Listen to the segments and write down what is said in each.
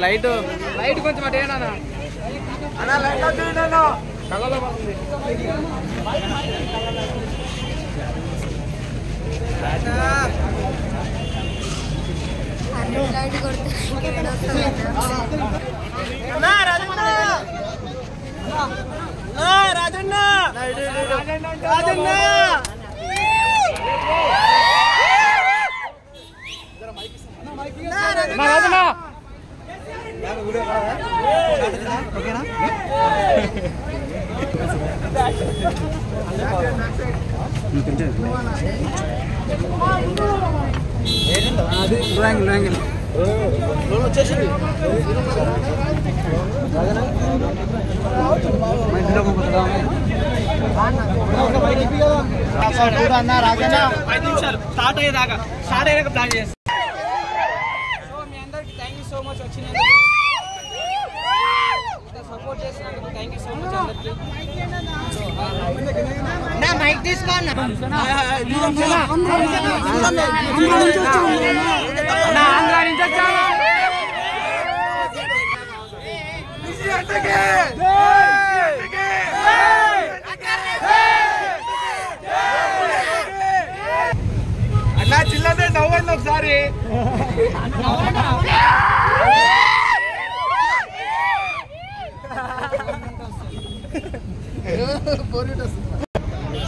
Light light కొంచెం అటేనా కళ్ళలో పడుతుంది. వచ్చేసింది స్టార్ట్ అయ్యేదాకా స్టార్ట్ అయ్యాక ప్లాన్ చేస్తాం. సో మీ అందరికి థ్యాంక్ యూ సో మచ్ వచ్చినందుకు, సపోర్ట్ చేసినందుకు థ్యాంక్ యూ సో మచ్ అందరికి. మైక్ తీసుకోండి అన్నా చిల్లదే నవ్వండి ఒకసారి.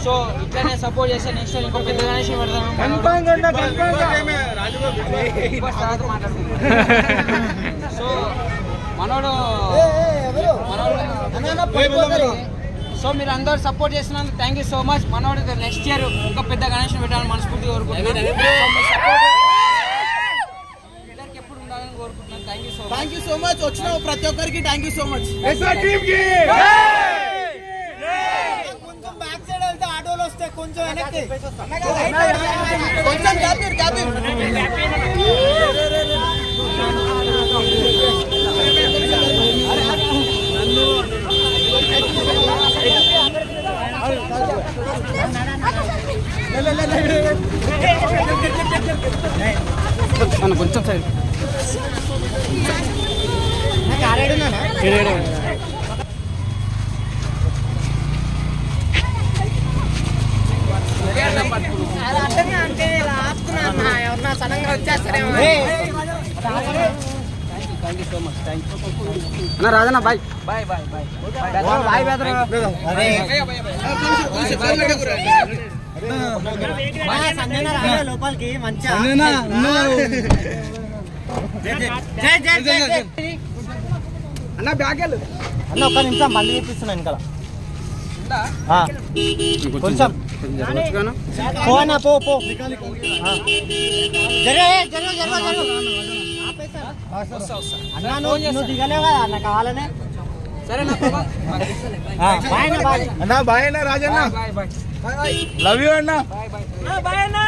సో ఇట్లానే సపోర్ట్ చేస్తే నెక్స్ట్ ఇంకో పెద్ద గణేష్ పెడతాం. సో మనోడు సో మీరు అందరూ సపోర్ట్ చేస్తున్నందుకు థ్యాంక్ యూ సో మచ్. మనోడు నెక్స్ట్ ఇయర్ ఇంకా పెద్ద గణేష్ పెట్టాలని మనస్ఫూర్తిగా కోరుకుంటున్నాను. ఎప్పుడు ఉండాలని కోరుకుంటున్నాను. Thank you so much. వచ్చిన ప్రతి ఒక్కరికి థ్యాంక్ యూ సో మచ్. కొంచెం బ్యాక్ సైడ్ వెళ్తే ఆటోలు వస్తాయి, కొంచెం వెనక్కి కొంచెం కొంచెం సైడ్ అంటే ఎవరన్నా సడన్గా వచ్చేస్తారేమో. Thank you so much. Thank you అన్న Rajanna. Bye bye bye bye bye లోపలికి మంచిగా అన్న బ్యాగ్ అన్న. ఒక్క నిమిషం బండి చూపిస్తున్నా ఇంకా కొంచెం పోనా పో అన్నా. నువ్వు దిగలేవు కదా అన్న, కావాలనే. సరే అన్న బాయ్ అన్న రాజన్న. లవ్ యూ అన్న. బాయ్ అన్న.